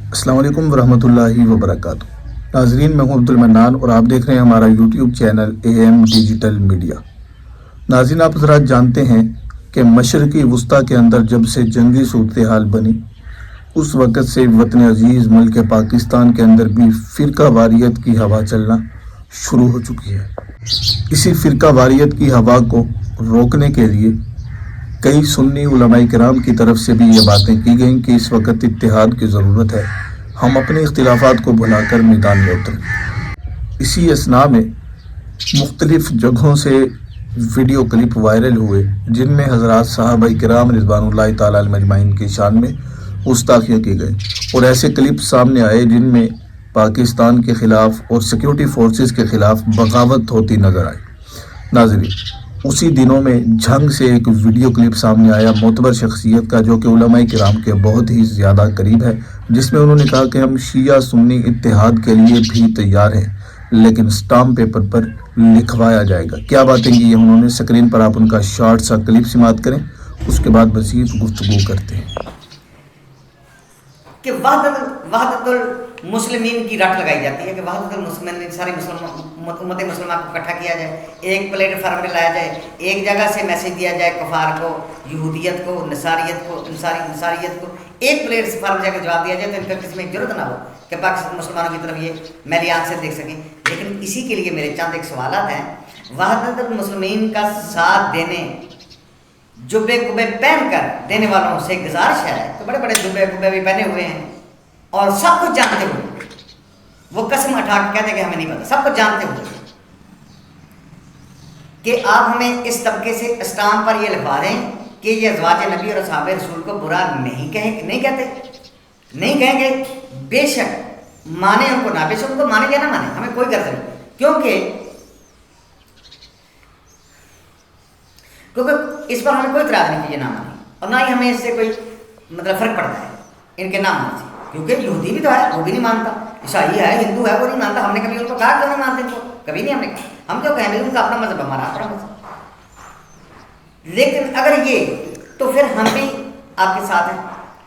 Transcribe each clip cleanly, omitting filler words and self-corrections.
السلام علیکم ورحمۃ اللہ وبرکاتہ۔ ناظرین، میں ہوں عبد المنان اور آپ دیکھ رہے ہیں ہمارا YouTube channel AM digital media. ناظرین، آپ حضرات جانتے ہیں کہ مشرقی وسطیٰ کے اندر جب سے جنگی صورتحال بنی اس وقت سے وطن عزیز ملک پاکستان کے اندر بھی فرقہ واریت کی ہوا چلنا شروع ہو چکی ہے۔ اسی فرقہ واریت کی ہوا کو روکنے کے لیے کئی سنی علماء کرام کی طرف سے بھی یہ باتیں کی گئیں کہ اس وقت اتحاد کی ضرورت ہے، ہم اپنے اختلافات کو بھلا کر میدان میں اتریں۔ اسی اثناء میں مختلف جگہوں سے ویڈیو کلپ وائرل ہوئے جن میں حضرات صحابہ کرام رضوان اللہ تعالیٰ علیہم اجمعین کی شان میں گستاخیاں کی گئیں، اور ایسے کلپ سامنے آئے جن میں پاکستان کے خلاف اور سیکیورٹی فورسز کے خلاف بغاوت ہوتی نظر آئی۔ ناظرین، اسی دنوں میں جھنگ سے ایک ویڈیو کلپ سامنے آیا معتبر شخصیت کا جو کہ علماء کرام کے بہت ہی زیادہ قریب ہے، جس میں انہوں نے کہا کہ ہم شیعہ سنی اتحاد کے لیے بھی تیار ہیں لیکن سٹامپ پیپر پر لکھوایا جائے گا۔ کیا باتیں کی ہیں انہوں نے؟ سکرین پر آپ ان کا شارٹ سا کلپ سماعت کریں، اس کے بعد مزید گفتگو کرتے ہیں۔ کہ وحدت المسلمین کی رٹ لگائی جاتی ہے کہ وحدت المسلمین، ساری امت مسلمہ کو اکٹھا کیا جائے، ایک پلیٹ فارم میں لایا جائے، ایک جگہ سے میسیج دیا جائے کفار کو، یہودیت کو، نصاریت کو، نصاریت کو ایک پلیٹ فارم جا کے جواب دیا جائے تو ان کا کسی میں ضرورت نہ ہو کہ پاکستان مسلمانوں کی طرف یہ میلی آنکھ سے دیکھ سکیں۔ لیکن اسی کے لیے میرے چند ایک سوالات ہیں۔ وحدت المسلمین کا ساتھ دینے، جبے کبے پہن کر دینے والوں سے گزارش ہے کہ بڑے بڑے جبے کبے بھی پہنے ہوئے ہیں اور سب کچھ جانتے ہوئے وہ قسم اٹھا کے کہتے ہیں کہ ہمیں نہیں پتا، سب کچھ جانتے ہوئے کہ آپ ہمیں اس طبقے سے اسٹامپ پر یہ لکھوا دیں کہ یہ ازواج نبی اور اصحاب رسول کو برا نہیں کہیں گے۔ بے شک مانے ان کو نہ، بے شک ان کو مانے یا نہ مانے، ہمیں کوئی غرض نہیں، کیونکہ اس پر ہمیں کوئی اعتراض نہیں کہ یہ نہ مانے، اور نہ ہی ہمیں اس سے کوئی فرق پڑتا ہے ان کے نام ماننے سے، کیونکہ یہودی بھی تو ہے وہ بھی نہیں مانتا، عیسائی ہے، ہندو ہے وہ نہیں مانتا۔ ہم نے کبھی ان کو کہا کیوں نہیں مانتے؟ تو کبھی نہیں ہم نے کہا، ہم کیوں کہیں ان کا اپنا مذہب، ہمارا اپنا مذہب۔ لیکن اگر یہ تو پھر ہم بھی آپ کے ساتھ ہیں،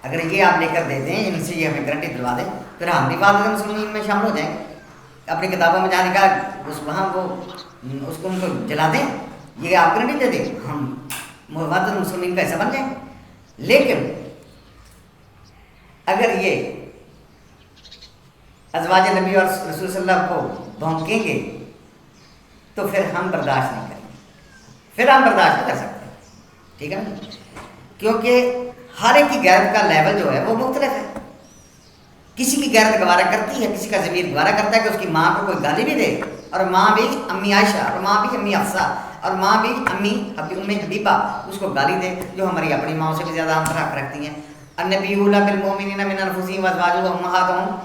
اگر یہ آپ لے کر دے دیں، ان سے یہ ہمیں گارنٹی دلوا دیں، پھر ہم بھی وحدت المسلمین میں شامل ہو جائیں گے۔ اپنی کتابوں میں جہاں لکھا وہاں وہ اس کو ان کو جلا دیں، یہ آپ گارنٹی دے دیں، ہم وحدت المسلمین کا حصہ بن جائیں گے۔ لیکن اگر یہ ازواج نبی اور رسول صلی اللہ علیہ وسلم کو بھونکیں گے تو پھر ہم برداشت نہیں کریں گے، پھر ہم برداشت نہیں کر سکتے، ٹھیک ہے نا؟ کیونکہ ہر ایک کی غیرت کا لیول جو ہے وہ مختلف ہے۔ کسی کی غیرت گوارا کرتی ہے، کسی کا ضمیر گوارا کرتا ہے کہ اس کی ماں کو کوئی گالی بھی دے، اور ماں بھی امی عائشہ، اور ماں بھی امی حفصہ، اور ماں بھی ام حبیبہ اس کو گالی دے جو ہماری اپنی ماں سے بھی زیادہ ہم حق رکھتی ہیں۔ النبی بالمؤمنین من انفسہم وازواجہ امہاتہم،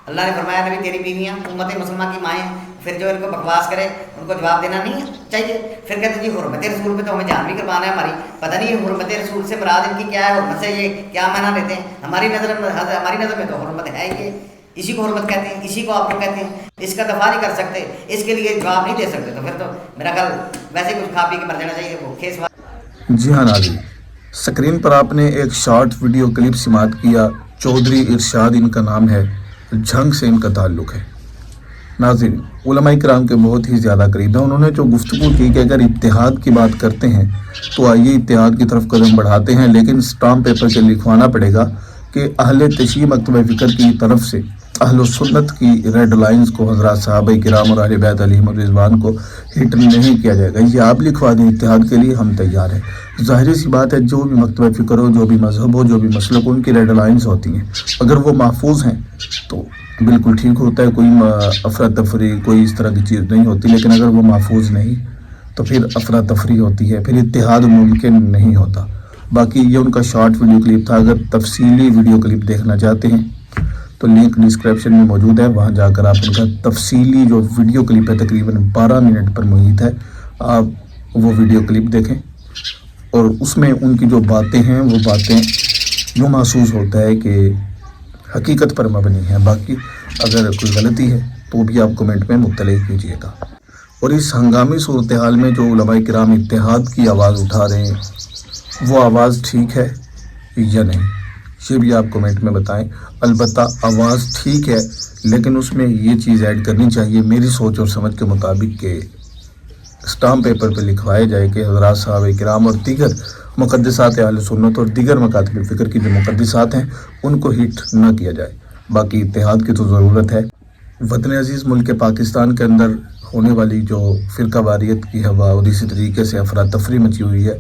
اللہ نے فرمایا نبی تیری بیویاں امت مسلمہ کی مائیں ہیں۔ پھر جو ان کو بکواس کرے ان کو جواب دینا نہیں چاہیے۔ پھر کہتے ہیں جی حرمت رسول پہ تو ہمیں جان بھی قربان ہے ہماری، پتہ نہیں یہ حرمت رسول سے مراد ان کی کیا ہے، حرمت سے یہ کیا معنی لیتے ہیں؟ ہماری نظر میں تو حرمت ہے یہ، اسی کو حرمت کہتے ہیں، اسی کو آپ کو کہتے ہیں، اس کا دفاع نہیں کر سکتے، اس کے لیے جواب نہیں دے سکتے، تو پھر تو میرا خیال ویسے کچھ کھا پی کے مر جانا چاہیے وہ کھیس۔ جی ہاں ناظرین، سکرین پر آپ نے ایک شارٹ ویڈیو کلپ سماعت کیا، چودھری ارشاد ان کا نام ہے، جھنگ سے ان کا تعلق ہے۔ ناظرین، علماء کرام کے بہت ہی زیادہ قریب ہیں، انہوں نے جو گفتگو کی کہ اگر اتحاد کی بات کرتے ہیں تو آئیے اتحاد کی طرف قدم بڑھاتے ہیں، لیکن سٹامپ پیپر سے لکھوانا پڑے گا کہ اہل تشیع مکتبہ فکر کی طرف سے اہل سنت کی ریڈ لائنز کو حضرات صحابہ کرام اور اہل بیت علیہم الرضوان کو ہٹ نہیں کیا جائے گا، یہ آپ لکھوا دیں، اتحاد کے لیے ہم تیار ہیں۔ ظاہر سی بات ہے، جو بھی مکتبہ فکر ہو، جو بھی مذہب ہو، جو بھی مسلک ہو، ان کی ریڈ لائنز ہوتی ہیں، اگر وہ محفوظ ہیں تو بالکل ٹھیک ہوتا ہے، کوئی افراتفری کوئی اس طرح کی چیز نہیں ہوتی، لیکن اگر وہ محفوظ نہیں تو پھر افراتفری ہوتی ہے، پھر اتحاد ممکن نہیں ہوتا۔ باقی یہ ان کا شارٹ ویڈیو کلپ تھا، اگر تفصیلی ویڈیو کلپ دیکھنا چاہتے ہیں تو لنک ڈسکرپشن میں موجود ہے، وہاں جا کر آپ ان کا تفصیلی جو ویڈیو کلپ ہے تقریباً 12 منٹ پر محیط ہے، آپ وہ ویڈیو کلپ دیکھیں، اور اس میں ان کی جو باتیں ہیں وہ باتیں یوں محسوس ہوتا ہے کہ حقیقت پر مبنی ہے۔ باقی اگر کوئی غلطی ہے تو بھی آپ کمنٹ میں مطلع کیجیے گا۔ اور اس ہنگامی صورتحال میں جو علماء کرام اتحاد کی آواز اٹھا رہے ہیں وہ آواز ٹھیک ہے یا نہیں، یہ بھی آپ کمنٹ میں بتائیں. البتہ آواز ٹھیک ہے لیکن اس میں یہ چیز ایڈ کرنی چاہیے میری سوچ اور سمجھ کے مطابق کہ اسٹامپ پیپر پہ لکھوایا جائے کہ حضرات صحابہ کرام اور دیگر مقدسات اہل سنت اور دیگر مکاتب فکر کی جو مقدسات ہیں ان کو ہٹ نہ کیا جائے. باقی اتحاد کی تو ضرورت ہے. وطن عزیز ملک پاکستان کے اندر ہونے والی جو فرقہ واریت کی ہوا اور اسی طریقے سے افراتفری مچی ہوئی ہے،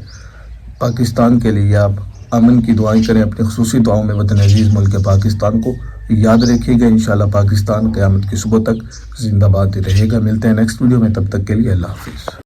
پاکستان کے لیے آپ امن کی دعائیں کریں. اپنی خصوصی دعاؤں میں وطن عزیز ملک پاکستان کو یاد رکھیے گا. انشاءاللہ پاکستان قیامت کی صبح تک زندہ باد رہے گا. ملتے ہیں نیکسٹ ویڈیو میں، تب تک کے لیے اللہ حافظ.